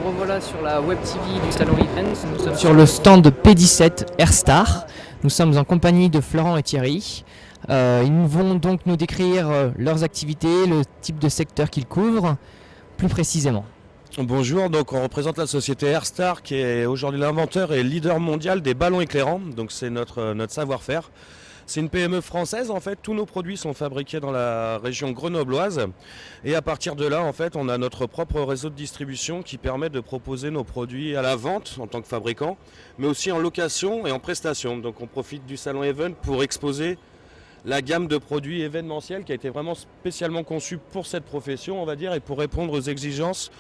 Nous revoilà sur la Web TV du salon Events. Nous sommes sur le stand P17 Airstar. Nous sommes en compagnie de Florent et Thierry. Ils vont donc nous décrire leurs activités, le type de secteur qu'ils couvrent, plus précisément. Bonjour, donc on représente la société Airstar qui est aujourd'hui l'inventeur et leader mondial des ballons éclairants. Donc c'est notre savoir-faire. C'est une PME française en fait, tous nos produits sont fabriqués dans la région grenobloise et à partir de là en fait on a notre propre réseau de distribution qui permet de proposer nos produits à la vente en tant que fabricant mais aussi en location et en prestation. Donc on profite du salon Event pour exposer la gamme de produits événementiels qui a été vraiment spécialement conçue pour cette profession on va dire et pour répondre aux exigences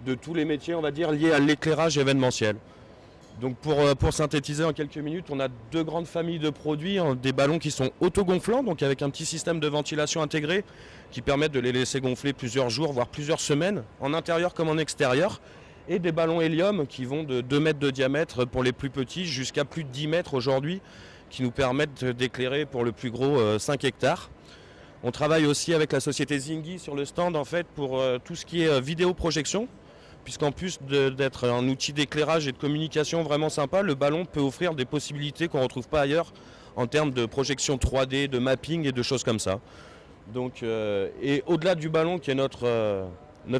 de tous les métiers on va dire liés à l'éclairage événementiel. Donc pour synthétiser en quelques minutes, on a deux grandes familles de produits, des ballons qui sont autogonflants, donc avec un petit système de ventilation intégré qui permettent de les laisser gonfler plusieurs jours, voire plusieurs semaines, en intérieur comme en extérieur, et des ballons hélium qui vont de 2 mètres de diamètre pour les plus petits jusqu'à plus de 10 mètres aujourd'hui, qui nous permettent d'éclairer pour le plus gros 5 hectares. On travaille aussi avec la société Zingy sur le stand en fait pour tout ce qui est vidéoprojection. Puisqu'en plus d'être un outil d'éclairage et de communication vraiment sympa, le ballon peut offrir des possibilités qu'on ne retrouve pas ailleurs en termes de projection 3D, de mapping et de choses comme ça. Donc, et au-delà du ballon qui est notre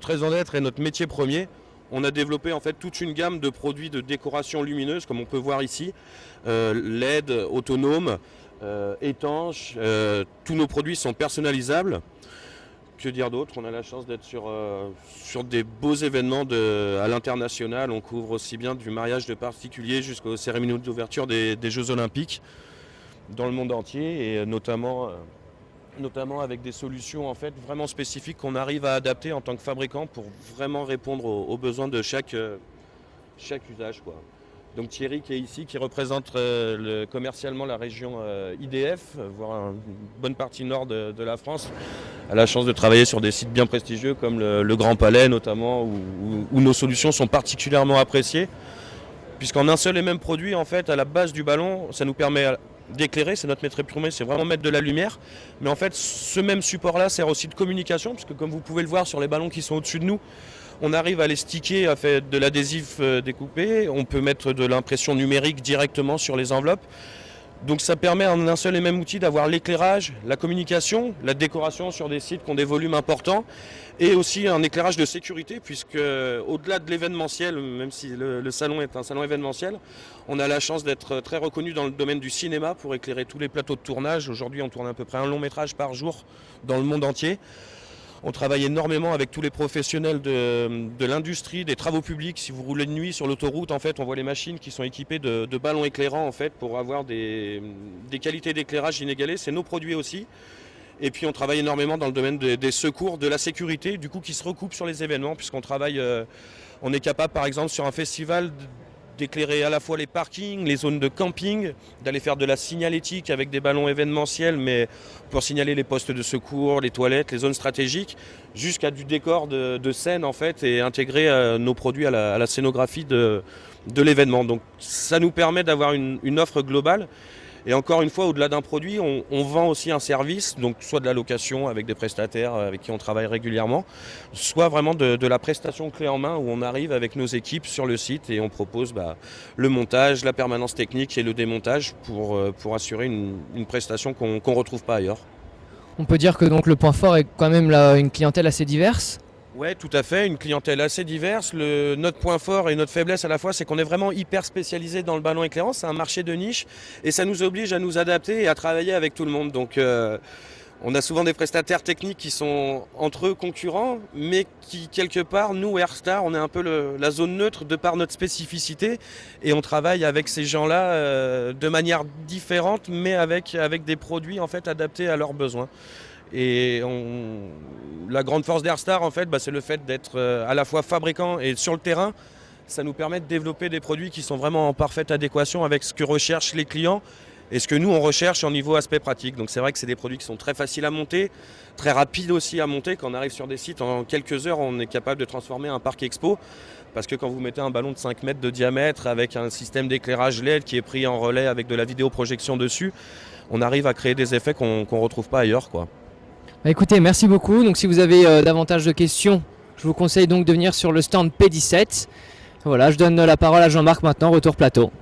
raison d'être et notre métier premier, on a développé en fait toute une gamme de produits de décoration lumineuse comme on peut voir ici, LED, autonomes, étanches, tous nos produits sont personnalisables. Que dire d'autre? On a la chance d'être sur des beaux événements à l'international. On couvre aussi bien du mariage de particuliers jusqu'aux cérémonies d'ouverture des Jeux Olympiques dans le monde entier et notamment avec des solutions en fait vraiment spécifiques qu'on arrive à adapter en tant que fabricant pour vraiment répondre aux besoins de chaque usage, quoi. Donc Thierry qui est ici, qui représente commercialement la région IDF, voire une bonne partie nord de la France, a la chance de travailler sur des sites bien prestigieux comme le Grand Palais notamment, où nos solutions sont particulièrement appréciées. Puisqu'en un seul et même produit, en fait, à la base du ballon, ça nous permet d'éclairer, c'est notre métier premier, c'est vraiment mettre de la lumière. Mais en fait, ce même support-là sert aussi de communication, puisque comme vous pouvez le voir sur les ballons qui sont au-dessus de nous, on arrive à les sticker, à faire de l'adhésif découpé, on peut mettre de l'impression numérique directement sur les enveloppes. Donc ça permet en un seul et même outil d'avoir l'éclairage, la communication, la décoration sur des sites qui ont des volumes importants et aussi un éclairage de sécurité puisque au-delà de l'événementiel, même si le salon est un salon événementiel, on a la chance d'être très reconnu dans le domaine du cinéma pour éclairer tous les plateaux de tournage. Aujourd'hui on tourne à peu près un long métrage par jour dans le monde entier. On travaille énormément avec tous les professionnels de l'industrie, des travaux publics. Si vous roulez de nuit sur l'autoroute, en fait, on voit les machines qui sont équipées de ballons éclairants en fait, pour avoir des qualités d'éclairage inégalées. C'est nos produits aussi. Et puis on travaille énormément dans le domaine des secours, de la sécurité, du coup qui se recoupent sur les événements, puisqu'on travaille, on est capable par exemple sur un festival d'éclairer à la fois les parkings, les zones de camping, d'aller faire de la signalétique avec des ballons événementiels, mais pour signaler les postes de secours, les toilettes, les zones stratégiques, jusqu'à du décor de scène en fait, et intégrer nos produits à la scénographie de l'événement. Donc ça nous permet d'avoir une offre globale. Et encore une fois, au-delà d'un produit, on vend aussi un service, donc soit de la location avec des prestataires avec qui on travaille régulièrement, soit vraiment de la prestation clé en main où on arrive avec nos équipes sur le site et on propose le montage, la permanence technique et le démontage pour assurer une prestation qu'on ne retrouve pas ailleurs. On peut dire que donc le point fort est quand même une clientèle assez diverse. Ouais, tout à fait, une clientèle assez diverse. Notre point fort et notre faiblesse à la fois, c'est qu'on est vraiment hyper spécialisé dans le ballon éclairant. C'est un marché de niche et ça nous oblige à nous adapter et à travailler avec tout le monde. Donc on a souvent des prestataires techniques qui sont entre eux concurrents, mais qui quelque part, nous, Airstar, on est un peu la zone neutre de par notre spécificité et on travaille avec ces gens-là de manière différente, mais avec des produits en fait adaptés à leurs besoins. Et la grande force d'Airstar, en fait, c'est le fait d'être à la fois fabricant et sur le terrain. Ça nous permet de développer des produits qui sont vraiment en parfaite adéquation avec ce que recherchent les clients et ce que nous, on recherche en niveau aspect pratique. Donc c'est vrai que c'est des produits qui sont très faciles à monter, très rapides aussi à monter. Quand on arrive sur des sites, en quelques heures, on est capable de transformer un parc expo. Parce que quand vous mettez un ballon de 5 mètres de diamètre avec un système d'éclairage LED qui est pris en relais avec de la vidéoprojection dessus, on arrive à créer des effets qu'on ne retrouve pas ailleurs, quoi. Écoutez, merci beaucoup. Donc si vous avez davantage de questions, Je vous conseille donc de venir sur le stand P17. Voilà, je donne la parole à Jean-Marc maintenant, retour plateau.